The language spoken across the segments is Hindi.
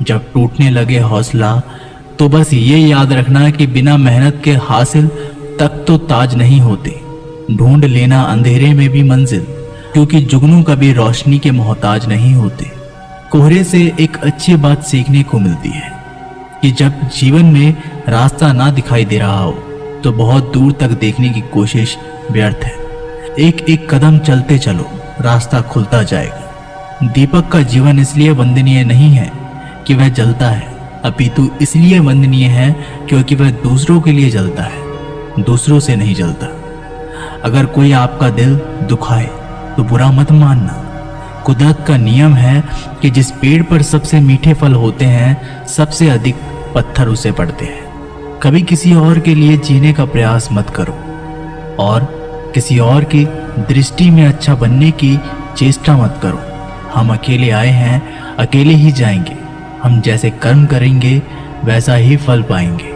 जब टूटने लगे हौसला तो बस ये याद रखना कि बिना मेहनत के हासिल तक तो ताज नहीं होते। ढूंढ लेना अंधेरे में भी मंजिल, क्योंकि जुगनू कभी रोशनी के मोहताज नहीं होते। कोहरे से एक अच्छी बात सीखने को मिलती है कि जब जीवन में रास्ता ना दिखाई दे रहा हो तो बहुत दूर तक देखने की कोशिश व्यर्थ है। एक एक कदम चलते चलो, रास्ता खुलता जाएगा। दीपक का जीवन इसलिए वंदनीय नहीं है कि वह जलता है, अपितु इसलिए वंदनीय है क्योंकि वह दूसरों के लिए जलता है, दूसरों से नहीं जलता। अगर कोई आपका दिल दुखाए तो बुरा मत मानना। कुदरत का नियम है कि जिस पेड़ पर सबसे मीठे फल होते हैं, सबसे अधिक पत्थर उसे पड़ते हैं। कभी किसी और के लिए जीने का प्रयास मत करो और किसी और की दृष्टि में अच्छा बनने की चेष्टा मत करो। हम अकेले आए हैं, अकेले ही जाएंगे। हम जैसे कर्म करेंगे वैसा ही फल पाएंगे।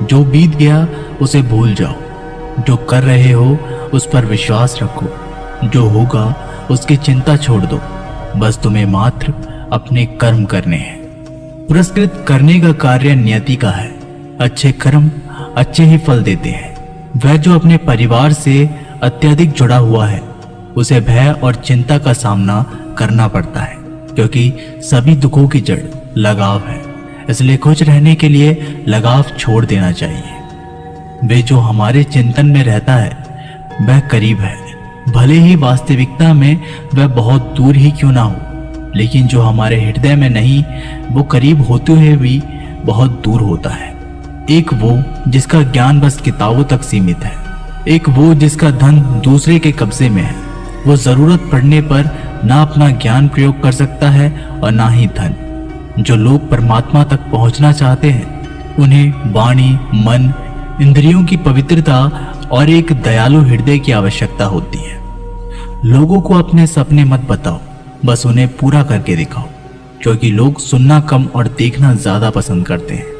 जो बीत गया उसे भूल जाओ, जो कर रहे हो उस पर विश्वास रखो, जो होगा उसकी चिंता छोड़ दो। बस तुम्हें मात्र अपने कर्म करने हैं। पुरस्कृत करने का कार्य नियति का है। अच्छे कर्म अच्छे ही फल देते हैं। वह जो अपने परिवार से अत्यधिक जुड़ा हुआ है उसे भय और चिंता का सामना करना पड़ता है, क्योंकि सभी दुखों की जड़ लगाव है। इसलिए खुश रहने के लिए लगाव छोड़ देना चाहिए। वे जो हमारे चिंतन में रहता है वह करीब है, भले ही वास्तविकता में वह बहुत दूर ही क्यों ना हो, लेकिन जो हमारे हृदय में नहीं वो करीब होते हुए भी बहुत दूर होता है। एक वो जिसका ज्ञान बस किताबों तक सीमित है, एक वो जिसका धन दूसरे के कब्जे में है। वो जरूरत पड़ने पर ना अपना ज्ञान प्रयोग कर सकता है और ना ही धन। जो लोग परमात्मा तक पहुंचना चाहते हैं उन्हें वाणी, मन, इंद्रियों की पवित्रता और एक दयालु हृदय की आवश्यकता होती है। लोगों को अपने सपने मत बताओ, बस उन्हें पूरा करके दिखाओ, क्योंकि लोग सुनना कम और देखना ज्यादा पसंद करते हैं।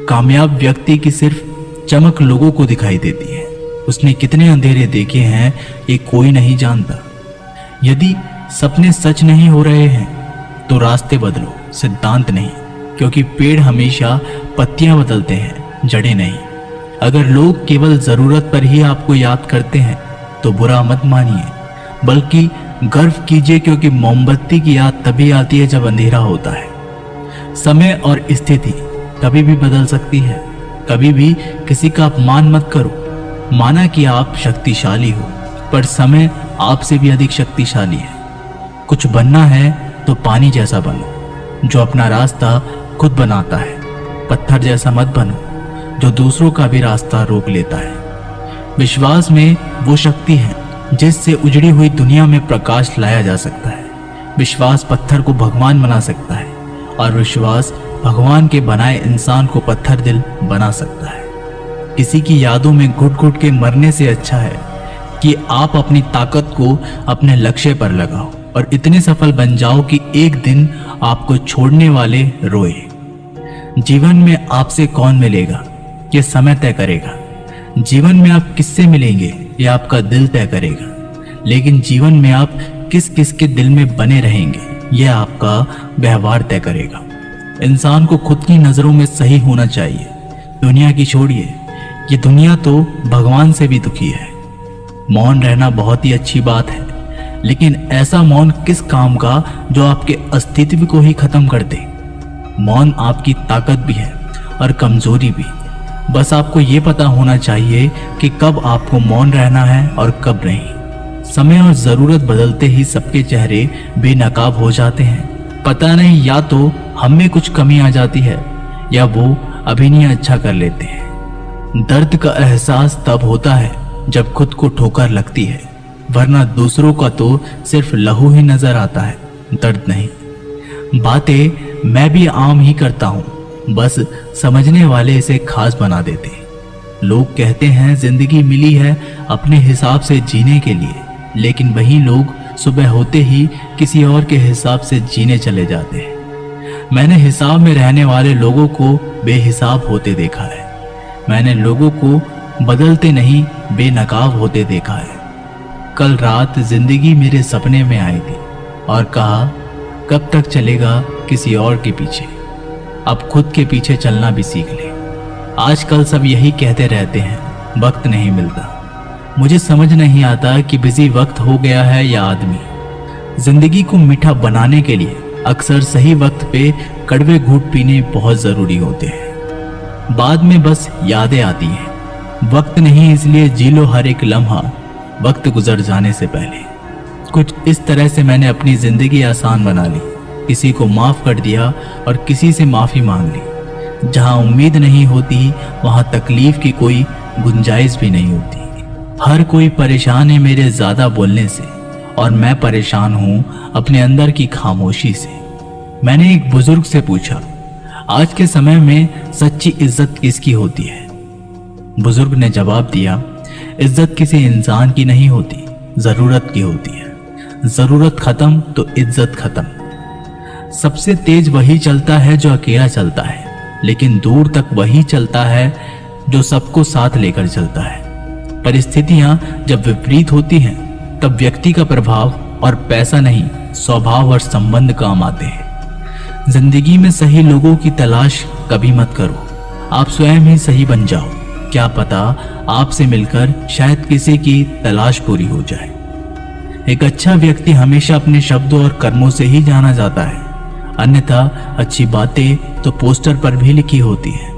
कामयाब व्यक्ति की सिर्फ चमक लोगों को दिखाई देती है। उसने कितने अंधेरे देखे हैं ये कोई नहीं जानता। यदि सपने सच नहीं हो रहे हैं तो रास्ते बदलो, सिद्धांत नहीं, क्योंकि पेड़ हमेशा पत्तियां बदलते हैं, जड़ें नहीं। अगर लोग केवल जरूरत पर ही आपको याद करते हैं तो बुरा मत मानिए, बल्कि गर्व कीजिए, क्योंकि मोमबत्ती की याद तभी आती है जब अंधेरा होता है। समय और स्थिति कभी भी बदल सकती है। कभी भी किसी का अपमान मत करो। माना कि आप शक्तिशाली हो, पर समय आपसे भी अधिक शक्तिशाली है। कुछ बनना है तो पानी जैसा बनो, जो अपना रास्ता खुद बनाता है। पत्थर जैसा मत बनो, जो दूसरों का भी रास्ता रोक लेता है। विश्वास में वो शक्ति है जिससे उजड़ी हुई दुनिया में प्रकाश लाया जा सकता है। विश्वास पत्थर को भगवान बना सकता है और विश्वास भगवान के बनाए इंसान को पत्थर दिल बना सकता है। किसी की यादों में घुट घुट के मरने से अच्छा है कि आप अपनी ताकत को अपने लक्ष्य पर लगाओ और इतने सफल बन जाओ कि एक दिन आपको छोड़ने वाले रोए। जीवन में आपसे कौन मिलेगा ये समय तय करेगा। जीवन में आप किससे मिलेंगे ये आपका दिल तय करेगा। लेकिन जीवन में आप किस किस के दिल में बने रहेंगे यह आपका व्यवहार तय करेगा। इंसान को खुद की नजरों में सही होना चाहिए। दुनिया की छोड़िए, ये दुनिया तो भगवान से भी दुखी है। मौन रहना बहुत ही अच्छी बात है, लेकिन ऐसा मौन किस काम का जो आपके अस्तित्व को ही खत्म कर दे। मौन आपकी ताकत भी है और कमजोरी भी। बस आपको ये पता होना चाहिए कि कब आपको मौन रहना है और कब नहीं। समय और जरूरत बदलते ही सबके चेहरे बेनकाब हो जाते हैं। पता नहीं, या तो हम में कुछ कमी आ जाती है या वो अभिनय अच्छा कर लेते हैं। दर्द का एहसास तब होता है जब खुद को ठोकर लगती है, वरना दूसरों का तो सिर्फ लहू ही नजर आता है, दर्द नहीं। बातें मैं भी आम ही करता हूँ, बस समझने वाले इसे खास बना देते। लोग कहते हैं जिंदगी मिली है अपने हिसाब से जीने के लिए, लेकिन वही लोग सुबह होते ही किसी और के हिसाब से जीने चले जाते हैं। मैंने हिसाब में रहने वाले लोगों को बेहिसाब होते देखा है। मैंने लोगों को बदलते नहीं बेनकाब होते देखा है। कल रात जिंदगी मेरे सपने में आई थी और कहा कब तक चलेगा किसी और के पीछे। अब खुद के पीछे चलना भी सीख ले। आजकल सब यही कहते रहते हैं, वक्त नहीं मिलता। मुझे समझ नहीं आता कि बिजी वक्त हो गया है या आदमी। जिंदगी को मीठा बनाने के लिए अक्सर सही वक्त पे कड़वे घूंट पीने बहुत जरूरी होते हैं। बाद में बस यादें आती हैं। वक्त नहीं, इसलिए जी लो हर एक लम्हा वक्त गुजर जाने से पहले। कुछ इस तरह से मैंने अपनी जिंदगी आसान बना ली। किसी को माफ कर दिया और किसी से माफी मांग ली। जहां उम्मीद नहीं होती वहां तकलीफ की कोई गुंजाइश भी नहीं होती। हर कोई परेशान है मेरे ज्यादा बोलने से, और मैं परेशान हूं अपने अंदर की खामोशी से। मैंने एक बुजुर्ग से पूछा, आज के समय में सच्ची इज्जत किसकी होती है? बुजुर्ग ने जवाब दिया, इज्जत किसी इंसान की नहीं होती, जरूरत की होती है। जरूरत खत्म तो इज्जत खत्म। सबसे तेज वही चलता है जो अकेला चलता है, लेकिन दूर तक वही चलता है जो सबको साथ लेकर चलता है। परिस्थितियां जब विपरीत होती हैं, तब व्यक्ति का प्रभाव और पैसा नहीं, स्वभाव और संबंध काम आते हैं। जिंदगी में सही लोगों की तलाश कभी मत करो, आप स्वयं ही सही बन जाओ। क्या पता आपसे मिलकर शायद किसी की तलाश पूरी हो जाए। एक अच्छा व्यक्ति हमेशा अपने शब्दों और कर्मों से ही जाना जाता है, अन्यथा अच्छी बातें तो पोस्टर पर भी लिखी होती है।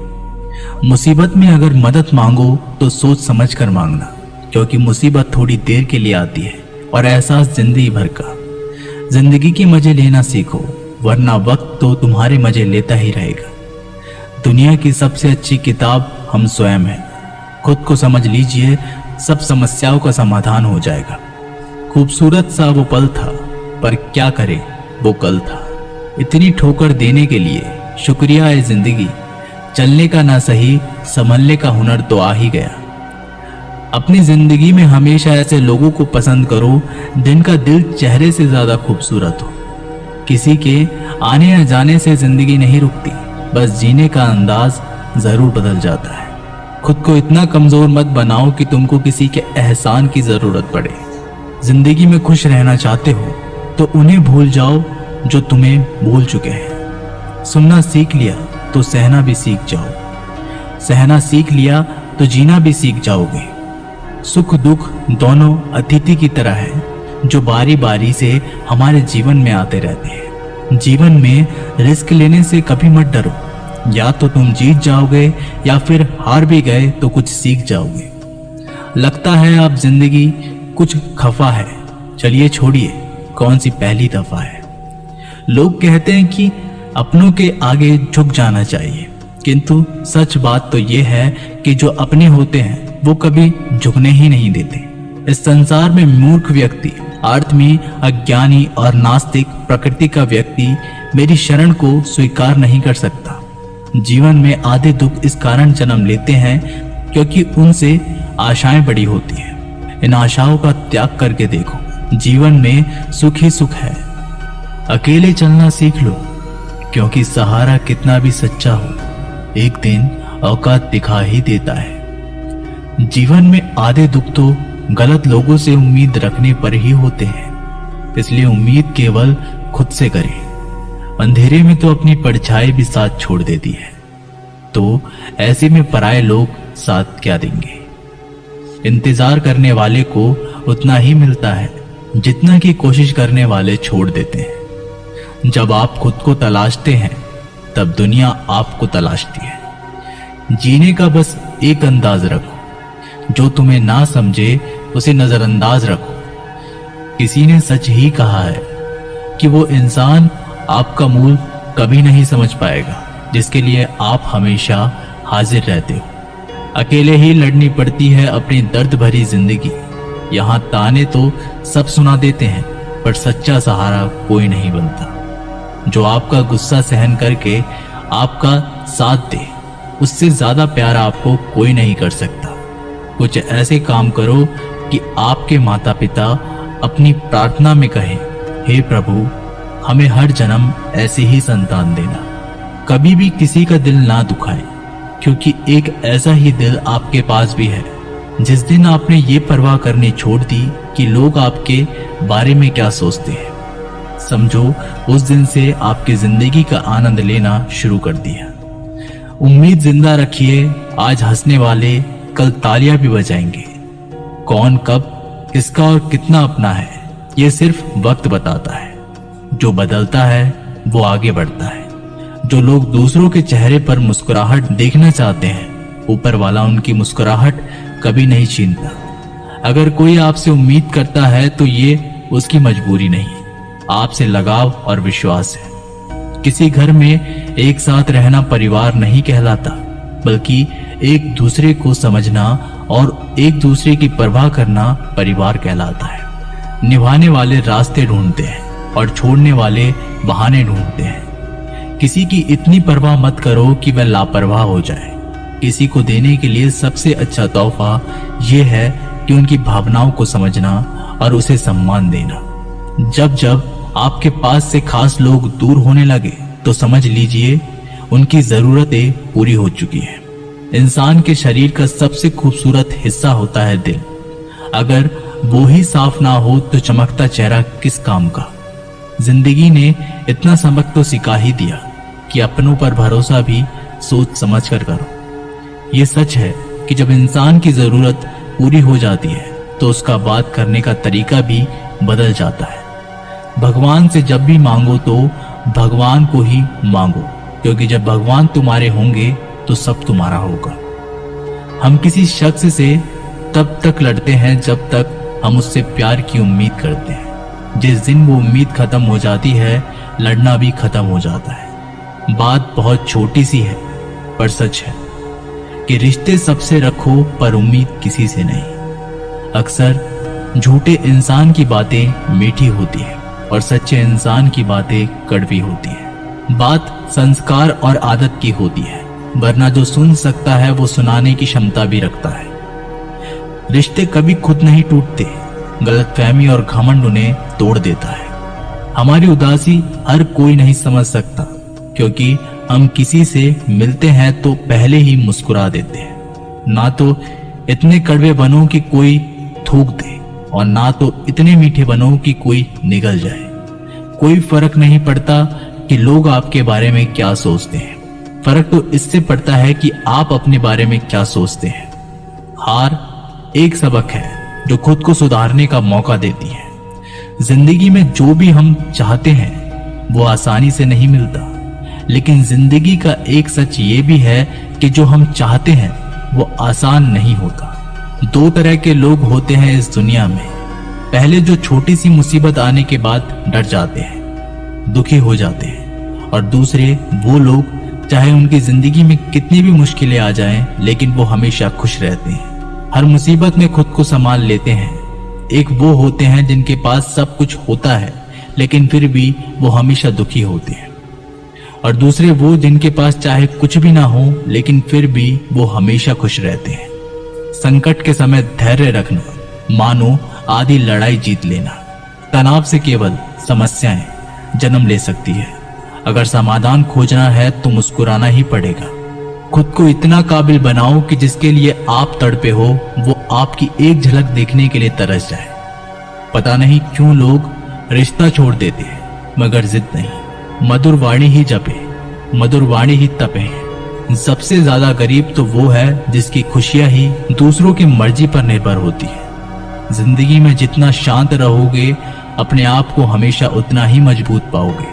मुसीबत में अगर मदद मांगो तो सोच समझ कर मांगना, क्योंकि मुसीबत थोड़ी देर के लिए आती है और एहसास जिंदगी भर का। जिंदगी के मजे लेना सीखो, वरना वक्त तो तुम्हारे मजे लेता ही रहेगा। दुनिया की सबसे अच्छी किताब हम स्वयं हैं। खुद को समझ लीजिए, सब समस्याओं का समाधान हो जाएगा। खूबसूरत सा वो पल था, पर क्या करे वो कल था। इतनी ठोकर देने के लिए शुक्रिया है जिंदगी। चलने का ना सही, संभलने का हुनर तो आ ही गया। अपनी जिंदगी में हमेशा ऐसे लोगों को पसंद करो जिनका दिल चेहरे से ज्यादा खूबसूरत हो। किसी के आने या जाने से जिंदगी नहीं रुकती, बस जीने का अंदाज जरूर बदल जाता है। खुद को इतना कमजोर मत बनाओ कि तुमको किसी के एहसान की जरूरत पड़े। जिंदगी में खुश रहना चाहते हो तो उन्हें भूल जाओ जो तुम्हें भूल चुके हैं। सुनना सीख लिया तो सहना भी सीख जाओ। सहना सीख लिया तो जीना भी सीख जाओगे। सुख दुख दोनों अतिथि की तरह है, जो बारी बारी से हमारे जीवन में आते रहते हैं। जीवन में रिस्क लेने से कभी मत डरो। या तो तुम जीत जाओगे या फिर हार भी गए तो कुछ सीख जाओगे। लगता है अब जिंदगी कुछ खफा है, चलिए छोड़िए, कौन सी पहली दफा है। लोग कहते हैं कि अपनों के आगे झुक जाना चाहिए, किंतु सच बात तो यह है कि जो अपने होते हैं वो कभी झुकने ही नहीं देते। इस संसार में मूर्ख व्यक्ति, आत्मी, अज्ञानी और नास्तिक प्रकृति का व्यक्ति मेरी शरण को स्वीकार नहीं कर सकता। जीवन में आधे दुख इस कारण जन्म लेते हैं क्योंकि उनसे आशाएं बड़ी होती हैं। इन आशाओं का त्याग करके देखो, जीवन में सुख ही सुख है। अकेले चलना सीख लो, क्योंकि सहारा कितना भी सच्चा हो, एक दिन औकात दिखा ही देता है। जीवन में आधे दुख तो गलत लोगों से उम्मीद रखने पर ही होते हैं, इसलिए उम्मीद केवल खुद से करें। अंधेरे में तो अपनी परछाई भी साथ छोड़ देती है, तो ऐसे में पराये लोग साथ क्या देंगे। इंतजार करने वाले को उतना ही मिलता है जितना कि कोशिश करने वाले छोड़ देते हैं। जब आप खुद को तलाशते हैं तब दुनिया आपको तलाशती है। जीने का बस एक अंदाज रखो, जो तुम्हें ना समझे उसे नजरअंदाज रखो। किसी ने सच ही कहा है कि वो इंसान आपका मूल कभी नहीं समझ पाएगा जिसके लिए आप हमेशा हाजिर रहते हो। अकेले ही लड़नी पड़ती है अपनी दर्द भरी जिंदगी। यहाँ ताने तो सब सुना देते हैं, पर सच्चा सहारा कोई नहीं बनता। जो आपका गुस्सा सहन करके आपका साथ दे, उससे ज्यादा प्यार आपको कोई नहीं कर सकता। कुछ ऐसे काम करो कि आपके माता पिता अपनी प्रार्थना में कहें, हे प्रभु हमें हर जन्म ऐसे ही संतान देना। कभी भी किसी का दिल ना दुखाए, क्योंकि एक ऐसा ही दिल आपके पास भी है। जिस दिन आपने ये परवाह करनी छोड़ दी कि लोग आपके बारे में क्या सोचते हैं, समझो उस दिन से आपकी जिंदगी का आनंद लेना शुरू कर दिया। उम्मीद जिंदा रखिए, आज हंसने वाले कल तालियां भी बजाएंगे। कौन कब किसका और कितना अपना है, ये सिर्फ वक्त बताता है। जो बदलता है वो आगे बढ़ता है। जो लोग दूसरों के चेहरे पर मुस्कुराहट देखना चाहते हैं, ऊपर वाला उनकी मुस्कुराहट कभी नहीं छीनता। अगर कोई आपसे उम्मीद करता है तो ये उसकी मजबूरी नहीं, आपसे लगाव और विश्वास है। किसी घर में एक साथ रहना परिवार नहीं कहलाता, बल्कि एक दूसरे को समझना और एक दूसरे की परवाह करना परिवार कहलाता है। निभाने वाले रास्ते ढूंढते हैं और छोड़ने वाले बहाने ढूंढते हैं। किसी की इतनी परवाह मत करो कि वह लापरवाह हो जाए। किसी को देने के लिए सबसे अच्छा तोहफा यह है कि उनकी भावनाओं को समझना और उसे सम्मान देना। जब जब आपके पास से खास लोग दूर होने लगे तो समझ लीजिए उनकी जरूरतें पूरी हो चुकी है। इंसान के शरीर का सबसे खूबसूरत हिस्सा होता है दिल। अगर वो ही साफ ना हो तो चमकता चेहरा किस काम का। जिंदगी ने इतना सबक तो सिखा ही दिया कि अपनों पर भरोसा भी सोच समझ कर करो। ये सच है कि जब इंसान की जरूरत पूरी हो जाती है तो उसका बात करने का तरीका भी बदल जाता है। भगवान से जब भी मांगो तो भगवान को ही मांगो, क्योंकि जब भगवान तुम्हारे होंगे तो सब तुम्हारा होगा। हम किसी शख्स से तब तक लड़ते हैं जब तक हम उससे प्यार की उम्मीद करते हैं। जिस दिन वो उम्मीद खत्म हो जाती है, लड़ना भी खत्म हो जाता है। बात बहुत छोटी सी है पर सच है कि रिश्ते सबसे रखो पर उम्मीद किसी से नहीं। अक्सर झूठे इंसान की बातें मीठी होती है और सच्चे इंसान की बातें कड़वी होती है। बात संस्कार और आदत की होती है, वरना जो सुन सकता है वो सुनाने की क्षमता भी रखता है। रिश्ते कभी खुद नहीं टूटते, गलतफहमी और घमंड उन्हें तोड़ देता है। हमारी उदासी हर कोई नहीं समझ सकता, क्योंकि हम किसी से मिलते हैं तो पहले ही मुस्कुरा देते हैं। ना तो इतने कड़वे बनो कि कोई थूक दे और ना तो इतने मीठे बनो कि कोई निगल जाए। कोई फर्क नहीं पड़ता कि लोग आपके बारे में क्या सोचते हैं, फर्क तो इससे पड़ता है कि आप अपने बारे में क्या सोचते हैं। हार एक सबक है जो खुद को सुधारने का मौका देती है। जिंदगी में जो भी हम चाहते हैं वो आसानी से नहीं मिलता, लेकिन जिंदगी का एक सच ये भी है कि जो हम चाहते हैं वो आसान नहीं होता। दो तरह के लोग होते हैं इस दुनिया में। पहले जो छोटी सी मुसीबत आने के बाद डर जाते हैं, दुखी हो जाते हैं, और दूसरे वो लोग चाहे उनकी जिंदगी में कितनी भी मुश्किलें आ जाएं, लेकिन वो हमेशा खुश रहते हैं, हर मुसीबत में खुद को संभाल लेते हैं। एक वो होते हैं जिनके पास सब कुछ होता है लेकिन फिर भी वो हमेशा दुखी होते हैं, और दूसरे वो जिनके पास चाहे कुछ भी ना हो लेकिन फिर भी वो हमेशा खुश रहते हैं। संकट के समय धैर्य रखना मानो आधी लड़ाई जीत लेना। तनाव से केवल समस्याएं जन्म ले सकती है। अगर समाधान खोजना है तो मुस्कुराना ही पड़ेगा। खुद को इतना काबिल बनाओ कि जिसके लिए आप तड़पे हो वो आपकी एक झलक देखने के लिए तरस जाए। पता नहीं क्यों लोग रिश्ता छोड़ देते हैं, मगर जिद नहीं। मधुर वाणी ही जपे, मधुर वाणी ही तपे। सबसे ज्यादा गरीब तो वो है जिसकी खुशियां ही दूसरों की मर्जी पर निर्भर होती है। जिंदगी में जितना शांत रहोगे अपने आप को हमेशा उतना ही मजबूत पाओगे,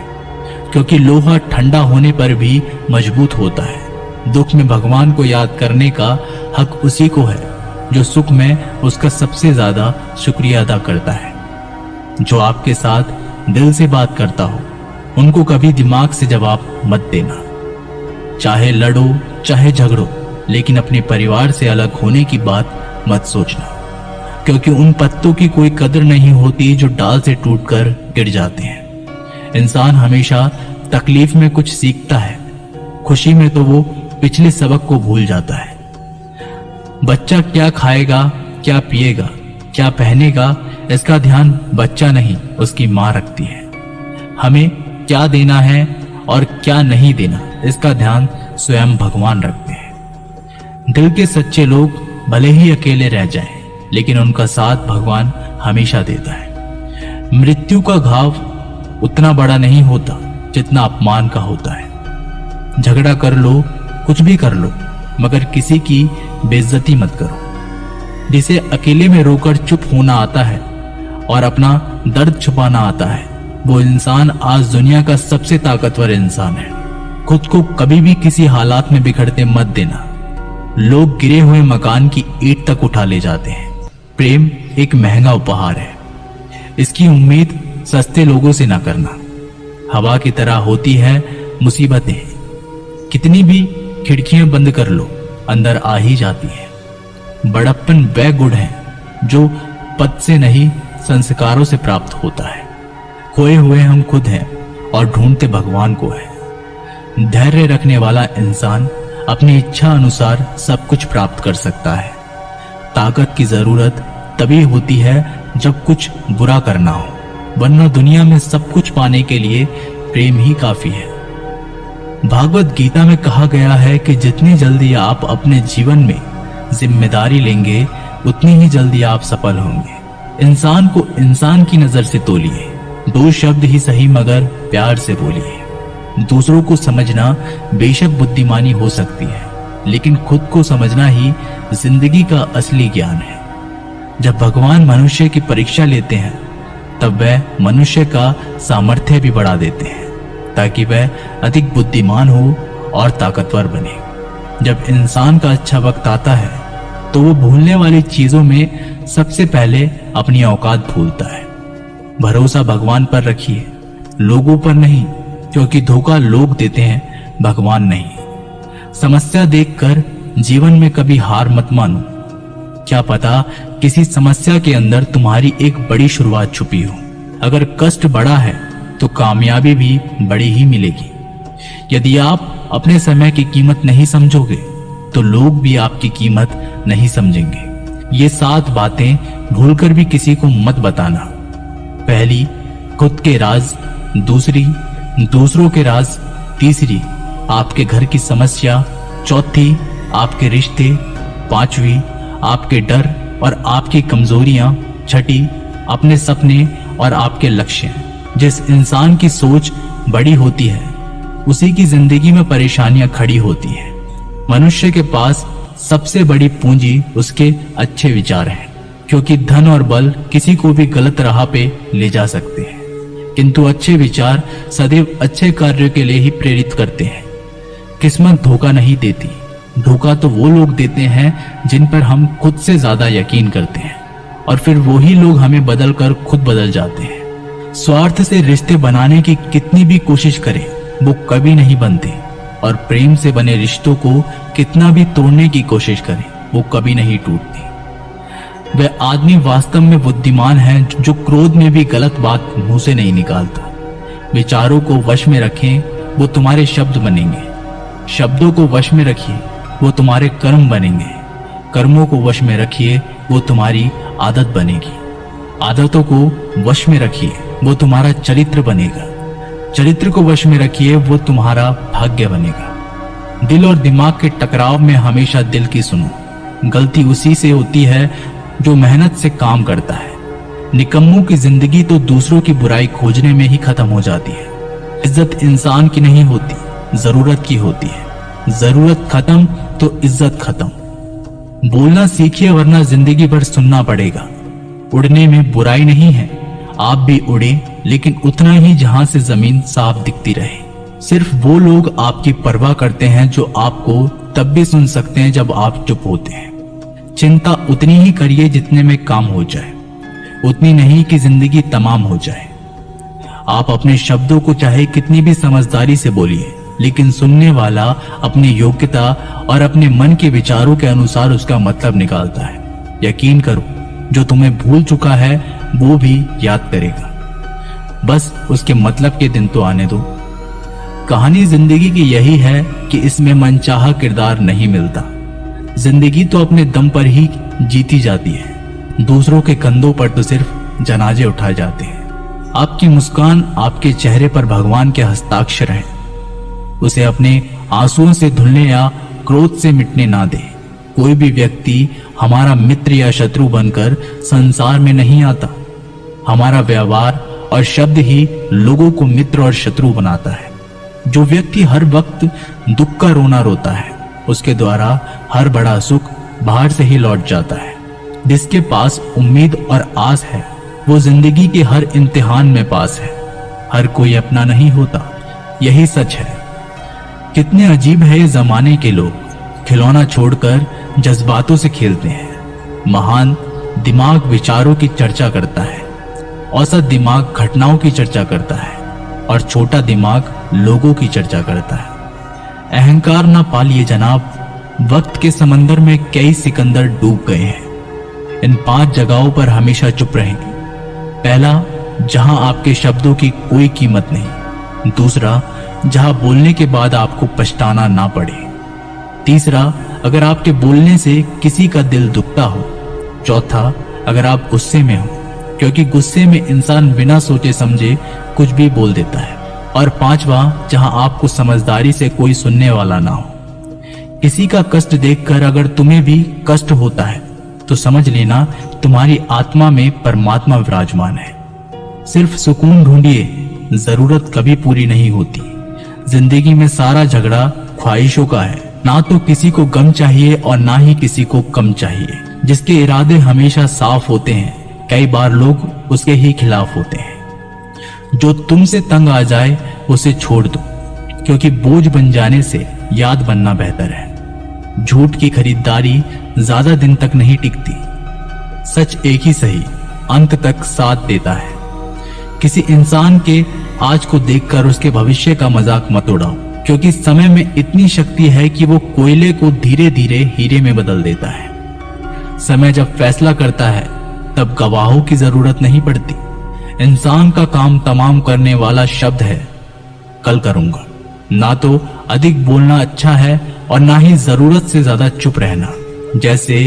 क्योंकि लोहा ठंडा होने पर भी मजबूत होता है। दुख में भगवान को याद करने का हक उसी को है जो सुख में उसका सबसे ज्यादा शुक्रिया अदा करता है। जो आपके साथ दिल से बात करता हो उनको कभी दिमाग से जवाब मत देना। चाहे लड़ो चाहे झगड़ो, लेकिन अपने परिवार से अलग होने की बात मत सोचना, क्योंकि उन पत्तों की कोई कदर नहीं होती जो डाल से टूटकर गिर जाते हैं। इंसान हमेशा तकलीफ में कुछ सीखता है, खुशी में तो वो पिछले सबक को भूल जाता है। बच्चा क्या खाएगा, क्या पिएगा, क्या पहनेगा, इसका ध्यान बच्चा नहीं उसकी माँ रखती है। हमें क्या देना है और क्या नहीं देना, इसका ध्यान स्वयं भगवान रखते हैं। दिल के सच्चे लोग भले ही अकेले रह जाएं, लेकिन उनका साथ भगवान हमेशा देता है। मृत्यु का घाव उतना बड़ा नहीं होता जितना अपमान का होता है। झगड़ा कर लो, कुछ भी कर लो, मगर किसी की बेइज्जती मत करो। जिसे अकेले में रोकर चुप होना आता है और अपना दर्द छुपाना आता है, वो इंसान आज दुनिया का सबसे ताकतवर इंसान है। खुद को कभी भी किसी हालात में बिखरते मत देना। लोग गिरे हुए मकान की ईंट तक उठा ले जाते हैं। प्रेम एक महंगा उपहार है, इसकी उम्मीद सस्ते लोगों से ना करना। हवा की तरह होती है मुसीबतें, कितनी भी खिड़कियां बंद कर लो अंदर आ ही जाती है। बड़प्पन वह गुण है जो पद से नहीं संस्कारों से प्राप्त होता है। खोए हुए हम खुद हैं और ढूंढते भगवान को है। धैर्य रखने वाला इंसान अपनी इच्छा अनुसार सब कुछ प्राप्त कर सकता है। ताकत की जरूरत तभी होती है जब कुछ बुरा करना हो, वरना दुनिया में सब कुछ पाने के लिए प्रेम ही काफी है। भागवत गीता में कहा गया है कि जितनी जल्दी आप अपने जीवन में जिम्मेदारी लेंगे, उतनी ही जल्दी आप सफल होंगे। इंसान को इंसान की नजर से तोलिए, 2 शब्द ही सही मगर प्यार से बोलिए। दूसरों को समझना बेशक बुद्धिमानी हो सकती है, लेकिन खुद को समझना ही जिंदगी का असली ज्ञान है। जब भगवान मनुष्य की परीक्षा लेते हैं, तब वह मनुष्य का सामर्थ्य भी बढ़ा देते हैं, ताकि वह अधिक बुद्धिमान हो और ताकतवर बने। जब इंसान का अच्छा वक्त आता है, तो वो भूलने वाली चीजों में सबसे पहले अपनी औकात भूलता है। भरोसा भगवान पर रखिए, लोगों पर नहीं, क्योंकि धोखा लोग देते हैं, भगवान नहीं। समस्या देखकर जीवन में कभी हार मत मानो। क्या पता किसी समस्या के अंदर तुम्हारी एक बड़ी शुरुआत छुपी हो। अगर कष्ट बड़ा है तो कामयाबी भी बड़ी ही मिलेगी। यदि आप अपने समय की कीमत नहीं समझोगे, तो लोग भी आपकी कीमत नहीं समझेंगे। ये 7 बातें भूलकर भी किसी को मत बताना। पहली, खुद के राज। दूसरी, दूसरों के राज। तीसरी, आपके घर की समस्या। चौथी, आपके रिश्ते। पांचवी, आपके डर और आपकी कमजोरियां। छठी, अपने सपने और आपके लक्ष्य। जिस इंसान की सोच बड़ी होती है, उसी की जिंदगी में परेशानियां खड़ी होती है। मनुष्य के पास सबसे बड़ी पूंजी उसके अच्छे विचार हैं, क्योंकि धन और बल किसी को भी गलत राह पे ले जा सकते हैं, किंतु अच्छे विचार सदैव अच्छे कार्यों के लिए ही प्रेरित करते हैं। किस्मत धोखा नहीं देती। धोखा तो वो लोग देते हैं जिन पर हम खुद से ज्यादा यकीन करते हैं, और फिर वही लोग हमें बदल कर खुद बदल जाते हैं। स्वार्थ से रिश्ते बनाने की कितनी भी कोशिश करें, वो कभी नहीं बनते, और प्रेम से बने रिश्तों को कितना भी तोड़ने की कोशिश करें, वो कभी नहीं टूटते। वह आदमी वास्तव में बुद्धिमान है जो क्रोध में भी गलत बात मुंह से नहीं निकालता। विचारों को वश में रखें, वो तुम्हारे शब्द बनेंगे। शब्दों को वश में रखिए, वो तुम्हारे कर्म बनेंगे। कर्मों को वश में रखिए, वो तुम्हारी आदत बनेगी। आदतों को वश में रखिए, वो तुम्हारा चरित्र बनेगा। चरित्र को वश में रखिए, वो तुम्हारा भाग्य बनेगा। दिल और दिमाग के टकराव में हमेशा दिल की सुनो। गलती उसी से होती है जो मेहनत से काम करता है। निकम्मों की जिंदगी तो दूसरों की बुराई खोजने में ही खत्म हो जाती है। इज्जत इंसान की नहीं होती, जरूरत की होती है। जरूरत खत्म तो इज्जत खत्म। बोलना सीखिए, वरना जिंदगी भर सुनना पड़ेगा। उड़ने में बुराई नहीं है, आप भी उड़े, लेकिन उतना ही जहां से जमीन साफ दिखती रहे। सिर्फ वो लोग आपकी परवाह करते हैं जो आपको तब भी सुन सकते हैं जब आप चुप होते हैं। चिंता उतनी ही करिए जितने में काम हो जाए, उतनी नहीं कि जिंदगी तमाम हो जाए। आप अपने शब्दों को चाहे कितनी भी समझदारी से बोलिए, लेकिन सुनने वाला अपनी योग्यता और अपने मन के विचारों के अनुसार उसका मतलब निकालता है। यकीन करो, जो तुम्हें भूल चुका है वो भी याद करेगा। बस उसके मतलब के दिन तो आने दो। कहानी जिंदगी की यही है कि इसमें मनचाहा किरदार नहीं मिलता। जिंदगी तो अपने दम पर ही जीती जाती है। दूसरों के कंधों पर तो सिर्फ जनाजे उठाए जाते हैं। आपकी मुस्कान, आपके चेहरे पर भगवान के हस्ताक्षर हैं। उसे अपने आंसुओं से धुलने या क्रोध से मिटने ना दे। कोई भी व्यक्ति हमारा मित्र या शत्रु बनकर संसार में नहीं आता। हमारा व्यवहार और शब्द ही लोगों को मित्र और शत्रु बनाता है। जो व्यक्ति हर वक्त दुख का रोना रोता है, उसके द्वारा हर बड़ा सुख बाहर से ही लौट जाता है। जिसके पास उम्मीद और आस है, वो जिंदगी के हर इम्तिहान में पास है। हर कोई अपना नहीं होता, यही सच है। कितने अजीब है ये जमाने के लोग, खिलौना छोड़कर जज्बातों से खेलते हैं। महान दिमाग विचारों की चर्चा करता है, औसत दिमाग घटनाओं की चर्चा करता है और छोटा दिमाग लोगों की चर्चा करता है। अहंकार ना पालिए जनाब, वक्त के समंदर में कई सिकंदर डूब गए हैं। इन 5 जगहों पर हमेशा चुप रहेंगे। पहला, जहां आपके शब्दों की कोई कीमत नहीं। दूसरा, जहां बोलने के बाद आपको पछताना ना पड़े। तीसरा, अगर आपके बोलने से किसी का दिल दुखता हो। चौथा, अगर आप गुस्से में हो, क्योंकि गुस्से में इंसान बिना सोचे समझे कुछ भी बोल देता है। और पांचवा, जहां आपको समझदारी से कोई सुनने वाला ना हो। किसी का कष्ट देखकर अगर तुम्हें भी कष्ट होता है तो समझ लेना तुम्हारी आत्मा में परमात्मा विराजमान है। सिर्फ सुकून ढूंढिए, जरूरत कभी पूरी नहीं होती। जिंदगी में सारा झगड़ा ख्वाहिशों का है। ना तो किसी को गम चाहिए और ना ही किसी को कम चाहिए। जिसके इरादे हमेशा साफ होते हैं, कई बार लोग उसके ही खिलाफ होते हैं। जो तुमसे तंग आ जाए उसे छोड़ दो, क्योंकि बोझ बन जाने से याद बनना बेहतर है। झूठ की खरीदारी ज्यादा दिन तक नहीं टिकती। सच एक ही सही अंत तक साथ देता है। किसी इंसान के आज को देखकर उसके भविष्य का मजाक मत उड़ाओ, क्योंकि समय में इतनी शक्ति है कि वो कोयले को धीरे धीरे हीरे में बदल देता है। समय जब फैसला करता है तब गवाहों की जरूरत नहीं पड़ती। इंसान का काम तमाम करने वाला शब्द है कल करूंगा। ना तो अधिक बोलना अच्छा है और ना ही जरूरत से ज्यादा चुप रहना। जैसे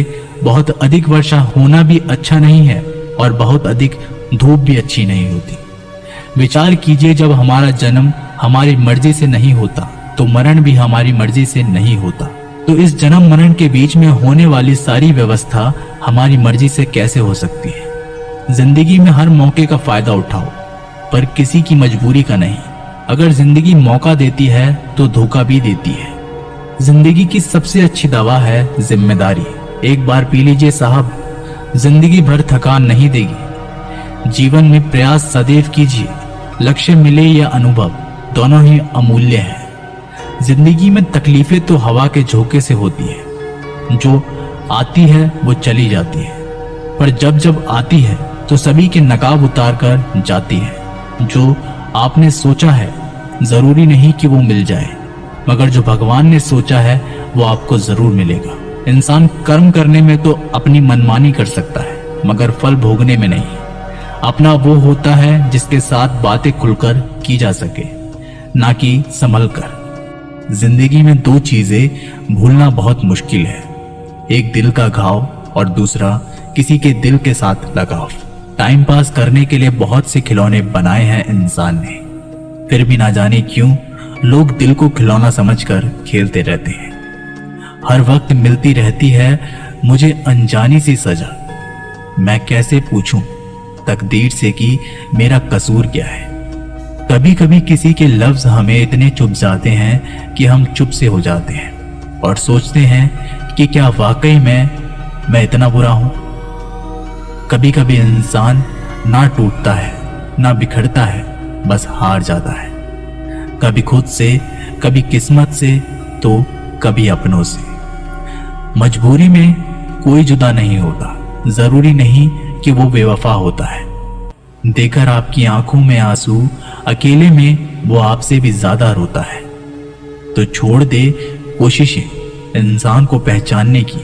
बहुत अधिक वर्षा होना भी अच्छा नहीं है और बहुत अधिक धूप भी अच्छी नहीं होती। विचार कीजिए, जब हमारा जन्म हमारी मर्जी से नहीं होता तो मरण भी हमारी मर्जी से नहीं होता। तो इस जन्म मरण के बीच में होने वाली सारी व्यवस्था हमारी मर्जी से कैसे हो सकती है। जिंदगी में हर मौके का फायदा उठाओ, पर किसी की मजबूरी का नहीं। अगर जिंदगी मौका देती है तो धोखा भी देती है। जिंदगी की सबसे अच्छी दवा है जिम्मेदारी। एक बार पी लीजिए साहब, जिंदगी भर थकान नहीं देगी। जीवन में प्रयास सदैव कीजिए। लक्ष्य मिले या अनुभव, दोनों ही अमूल्य है। जिंदगी में तकलीफें तो हवा के झोंके से होती है। जो आती है वो चली जाती है, पर जब जब आती है तो सभी के नकाब उतार कर जाती है। जो आपने सोचा है जरूरी नहीं कि वो मिल जाए, मगर जो भगवान ने सोचा है वो आपको जरूर मिलेगा। इंसान कर्म करने में तो अपनी मनमानी कर सकता है, मगर फल भोगने में नहीं। अपना वो होता है जिसके साथ बातें खुलकर की जा सके, ना कि संभल कर। जिंदगी में 2 चीजें भूलना बहुत मुश्किल है, एक दिल का घाव और दूसरा किसी के दिल के साथ लगाव। टाइम पास करने के लिए बहुत से खिलौने बनाए हैं इंसान ने, फिर भी ना जाने क्यों लोग दिल को खिलौना समझकर खेलते रहते हैं। हर वक्त मिलती रहती है मुझे अनजानी सी सजा। मैं कैसे पूछूं तकदीर से कि मेरा कसूर क्या है। कभी कभी किसी के लफ्ज हमें इतने चुभ जाते हैं कि हम चुप से हो जाते हैं और सोचते हैं कि क्या वाकई में मैं इतना बुरा हूं। कभी कभी इंसान ना टूटता है ना बिखरता है, बस हार जाता है। कभी खुद से, कभी किस्मत से, तो कभी अपनों से। मजबूरी में कोई जुदा नहीं होता, जरूरी नहीं कि वो बेवफा होता है। देकर आपकी आंखों में आंसू, अकेले में वो आपसे भी ज्यादा रोता है। तो छोड़ दे कोशिशें इंसान को पहचानने की।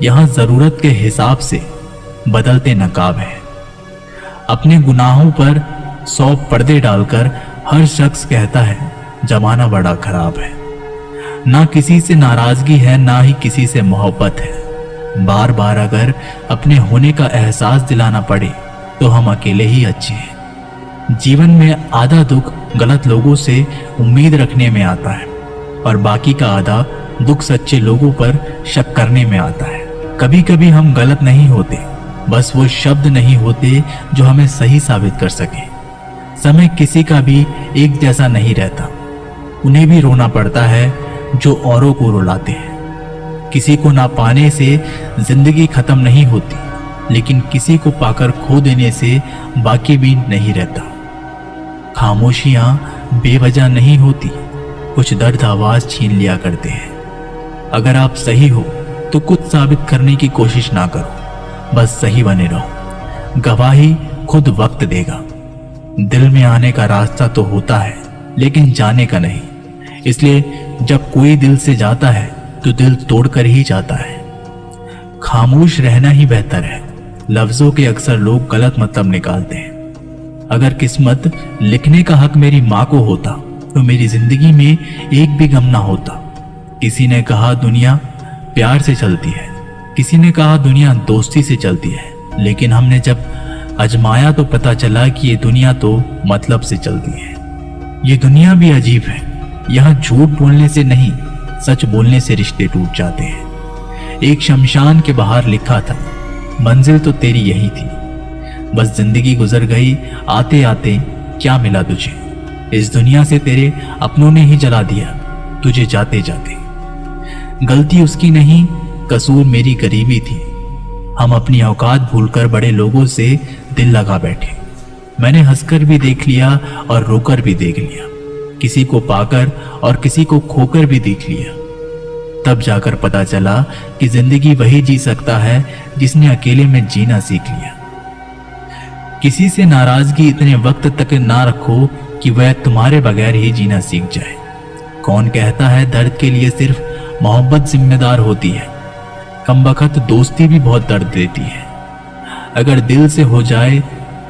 यहां जरूरत के हिसाब से बदलते नकाब है। अपने गुनाहों पर 100 पर्दे डालकर हर शख्स कहता है जमाना बड़ा खराब है। ना किसी से नाराजगी है, ना ही किसी से मोहब्बत है। बार बार अगर अपने होने का एहसास दिलाना पड़े तो हम अकेले ही अच्छे हैं। जीवन में आधा दुख गलत लोगों से उम्मीद रखने में आता है और बाकी का आधा दुख सच्चे लोगों पर शक करने में आता है। कभी कभी हम गलत नहीं होते, बस वो शब्द नहीं होते जो हमें सही साबित कर सके। समय किसी का भी एक जैसा नहीं रहता। उन्हें भी रोना पड़ता है जो औरों को रुलाते हैं। किसी को ना पाने से जिंदगी खत्म नहीं होती, लेकिन किसी को पाकर खो देने से बाकी भी नहीं रहता। खामोशियां बेवजह नहीं होती, कुछ दर्द आवाज छीन लिया करते हैं। अगर आप सही हो तो कुछ साबित करने की कोशिश ना करो, बस सही बने रहो। गवाही खुद वक्त देगा। दिल में आने का रास्ता तो होता है, लेकिन जाने का नहीं। इसलिए जब कोई दिल से जाता है तो दिल तोड़कर ही जाता है। खामोश रहना ही बेहतर है। लफ्जों के अक्सर लोग गलत मतलब निकालते हैं। अगर किस्मत लिखने का हक मेरी माँ को होता तो मेरी जिंदगी में एक भी गम ना होता। किसी ने कहा दुनिया प्यार से चलती है, किसी ने कहा दुनिया दोस्ती से चलती है, लेकिन हमने जब आजमाया तो पता चला कि ये दुनिया तो मतलब से चलती है। ये दुनिया भी अजीब है। यहाँ झूठ बोलने से नहीं, सच बोलने से रिश्ते टूट जाते हैं। एक शमशान के बाहर लिखा था, मंजिल तो तेरी यही थी, बस जिंदगी गुजर गई आते आते, क्या मिला तुझे। इस दुनिया से तेरे अपनों ने ही जला दिया तुझे जाते जाते। गलती उसकी नहीं, कसूर मेरी गरीबी थी। हम अपनी औकात भूलकर बड़े लोगों से दिल लगा बैठे। मैंने हंसकर भी देख लिया और रोकर भी देख लिया, किसी को पाकर और किसी को खोकर भी देख लिया। तब जाकर पता चला कि जिंदगी वही जी सकता है जिसने अकेले में जीना सीख लिया। किसी से नाराजगी इतने वक्त तक ना रखो कि वह तुम्हारे बगैर ही जीना सीख जाए। कौन कहता है दर्द के लिए सिर्फ मोहब्बत जिम्मेदार होती है। कमबख्त दोस्ती भी बहुत दर्द देती है। अगर दिल से हो जाए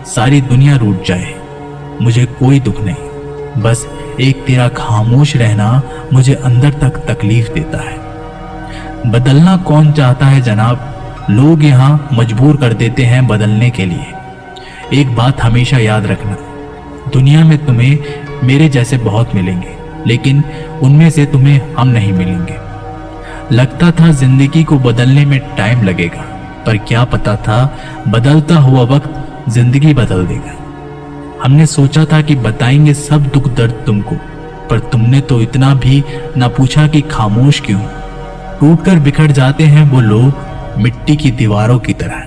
सारी दुनिया रूठ जाए, मुझे कोई दुख नहीं, बस एक तेरा खामोश रहना मुझे अंदर तक तकलीफ देता है। बदलना कौन चाहता है जनाब, लोग यहाँ मजबूर कर देते हैं बदलने के लिए। एक बात हमेशा याद रखना, दुनिया में तुम्हें मेरे जैसे बहुत मिलेंगे, लेकिन उनमें से तुम्हें हम नहीं मिलेंगे। लगता था जिंदगी को बदलने में टाइम लगेगा, पर क्या पता था बदलता हुआ वक्त जिंदगी बदल देगा। हमने सोचा था कि बताएंगे सब दुख दर्द तुमको, पर तुमने तो इतना भी ना पूछा कि खामोश क्यों। टूटकर बिखर जाते हैं वो लोग मिट्टी की दीवारों की तरह,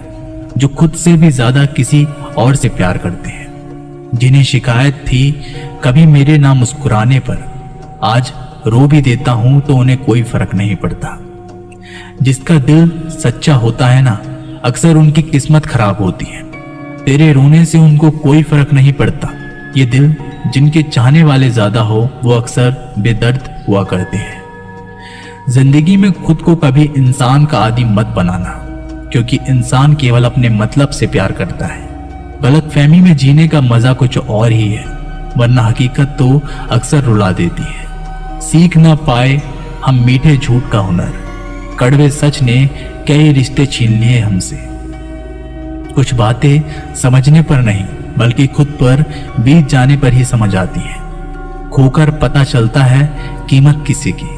जो खुद से भी ज्यादा किसी और से प्यार करते हैं। जिन्हें शिकायत थी कभी मेरे ना मुस्कुराने पर, आज रो भी देता हूं तो उन्हें कोई फर्क नहीं पड़ता। जिसका दिल सच्चा होता है ना, अक्सर उनकी किस्मत खराब होती है। तेरे रोने से उनको कोई फर्क नहीं पड़ता। ये दिल जिनके चाहने वाले ज्यादा हो वो अक्सर बेदर्द हुआ करते हैं। जिंदगी में खुद को कभी इंसान का आदी मत बनाना, क्योंकि इंसान केवल अपने मतलब से प्यार करता है। गलतफहमी में जीने का मजा कुछ और ही है, वरना हकीकत तो अक्सर रुला देती है। सीख ना पाए हम मीठे झूठ का हुनर, कड़वे सच ने कई रिश्ते छीन लिए हमसे। कुछ बातें समझने पर नहीं, बल्कि खुद पर बीत जाने पर ही समझ आती है। खोकर पता चलता है कीमत किसी की,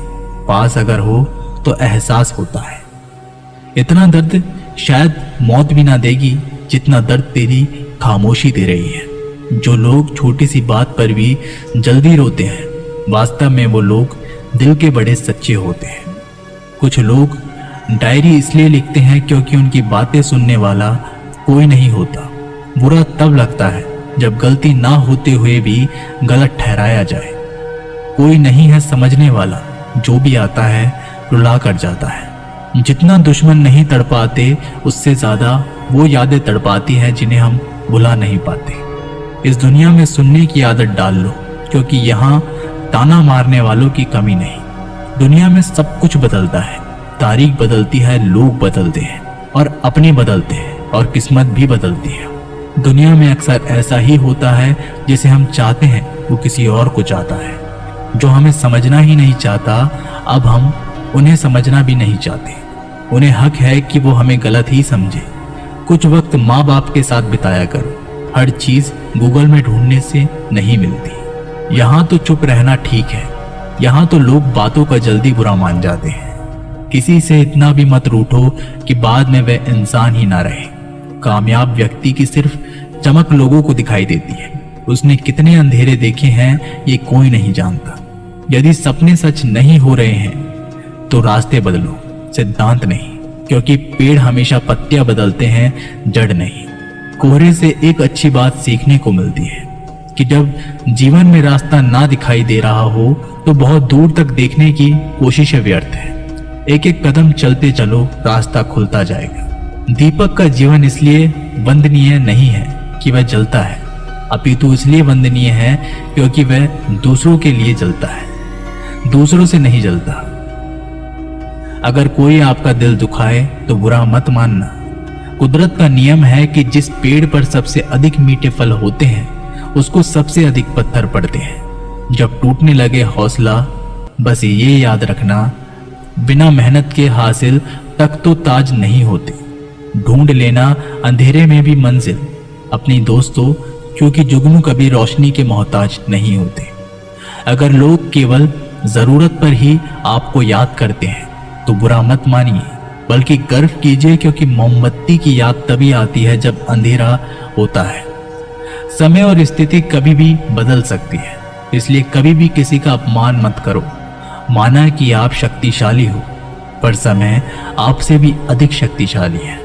पास अगर हो तो एहसास होता है। इतना दर्द शायद मौत भी ना देगी जितना दर्द तेरी खामोशी दे रही है। जो लोग छोटी सी बात पर भी जल्दी रोते हैं, वास्तव में वो लोग दिल के बड़े सच्चे होते हैं। कुछ लोग डायरी इसलिए लिखते हैं क्योंकि उनकी बातें सुनने वाला कोई नहीं होता। बुरा तब लगता है जब गलती ना होते हुए भी गलत ठहराया जाए। कोई नहीं है समझने वाला, जो भी आता है रुला कर जाता है। जितना दुश्मन नहीं तड़पाते, उससे ज्यादा वो यादें तड़पाती हैं जिन्हें हम भुला नहीं पाते। इस दुनिया में सुनने की आदत डाल लो, क्योंकि यहाँ ताना मारने वालों की कमी नहीं। दुनिया में सब कुछ बदलता है, तारीख बदलती है, लोग बदलते हैं और अपने बदलते हैं, और किस्मत भी बदलती है। दुनिया में अक्सर ऐसा ही होता है, जिसे हम चाहते हैं वो किसी और को चाहता है। जो हमें समझना ही नहीं चाहता, अब हम उन्हें समझना भी नहीं चाहते। उन्हें हक है कि वो हमें गलत ही समझे। कुछ वक्त माँ बाप के साथ बिताया करो। हर चीज गूगल में ढूंढने से नहीं मिलती। यहाँ तो चुप रहना ठीक है, यहाँ तो लोग बातों का जल्दी बुरा मान जाते हैं। किसी से इतना भी मत रूठो कि बाद में वह इंसान ही ना रहे। कामयाब व्यक्ति की सिर्फ चमक लोगों को दिखाई देती है। उसने कितने अंधेरे देखे हैं ये कोई नहीं जानता। यदि सपने सच नहीं हो रहे हैं तो रास्ते बदलो, सिद्धांत नहीं, क्योंकि पेड़ हमेशा पत्तियां बदलते हैं, जड़ नहीं। कोहरे से एक अच्छी बात सीखने को मिलती है कि जब जीवन में रास्ता ना दिखाई दे रहा हो तो बहुत दूर तक देखने की कोशिश व्यर्थ है। एक एक कदम चलते चलो, रास्ता खुलता जाएगा। दीपक का जीवन इसलिए वंदनीय नहीं है कि वह जलता है, अपितु इसलिए वंदनीय है क्योंकि वह दूसरों के लिए जलता है, दूसरों से नहीं जलता। अगर कोई आपका दिल दुखाए तो बुरा मत मानना। कुदरत का नियम है कि जिस पेड़ पर सबसे अधिक मीठे फल होते हैं उसको सबसे अधिक पत्थर पड़ते हैं। जब टूटने लगे हौसला, बस ये याद रखना, बिना मेहनत के हासिल तक तो ताज नहीं होते। ढूंढ लेना अंधेरे में भी मंजिल अपनी दोस्तों, क्योंकि जुगनू कभी रोशनी के मोहताज नहीं होते। अगर लोग केवल जरूरत पर ही आपको याद करते हैं तो बुरा मत मानिए, बल्कि गर्व कीजिए, क्योंकि मोमबत्ती की याद तभी आती है जब अंधेरा होता है। समय और स्थिति कभी भी बदल सकती है, इसलिए कभी भी किसी का अपमान मत करो। माना कि आप शक्तिशाली हो, पर समय आपसे भी अधिक शक्तिशाली है।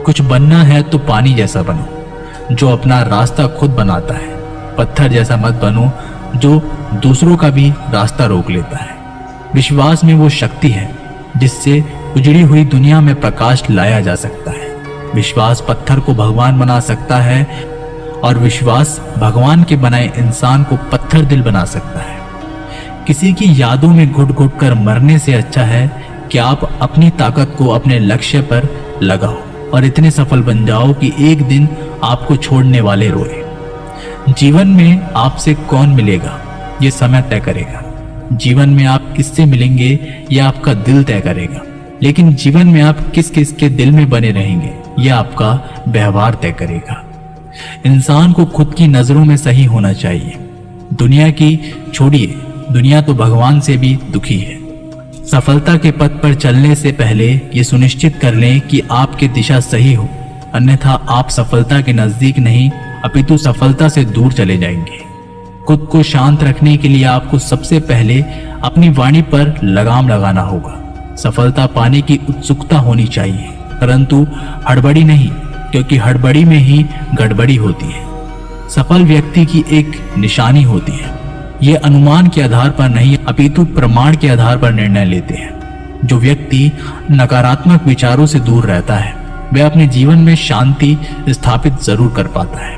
कुछ बनना है तो पानी जैसा बनो, जो अपना रास्ता खुद बनाता है। पत्थर जैसा मत बनो जो दूसरों का भी रास्ता रोक लेता है। विश्वास में वो शक्ति है जिससे उजड़ी हुई दुनिया में प्रकाश लाया जा सकता है। विश्वास पत्थर को भगवान बना सकता है और विश्वास भगवान के बनाए इंसान को पत्थर दिल बना सकता है। किसी की यादों में घुट घुट कर मरने से अच्छा है कि आप अपनी ताकत को अपने लक्ष्य पर लगाओ और इतने सफल बन जाओ कि एक दिन आपको छोड़ने वाले रोए। जीवन में आपसे कौन मिलेगा ये समय तय करेगा। जीवन में आप किससे मिलेंगे ये आपका दिल तय करेगा। लेकिन जीवन में आप किस किस के दिल में बने रहेंगे ये आपका व्यवहार तय करेगा। इंसान को खुद की नजरों में सही होना चाहिए। दुनिया की छोड़िए, दुनिया तो भगवान से भी दुखी है। सफलता के पथ पर चलने से पहले ये सुनिश्चित कर लें कि आपकी दिशा सही हो, अन्यथा आप सफलता के नजदीक नहीं अपितु सफलता से दूर चले जाएंगे। खुद को शांत रखने के लिए आपको सबसे पहले अपनी वाणी पर लगाम लगाना होगा। सफलता पाने की उत्सुकता होनी चाहिए, परंतु हड़बड़ी नहीं, क्योंकि हड़बड़ी में ही गड़बड़ी होती है। सफल व्यक्ति की एक निशानी होती है। ये अनुमान के आधार पर नहीं अपितु प्रमाण के आधार पर निर्णय लेते हैं। जो व्यक्ति नकारात्मक विचारों से दूर रहता है वह अपने जीवन में शांति स्थापित जरूर कर पाता है।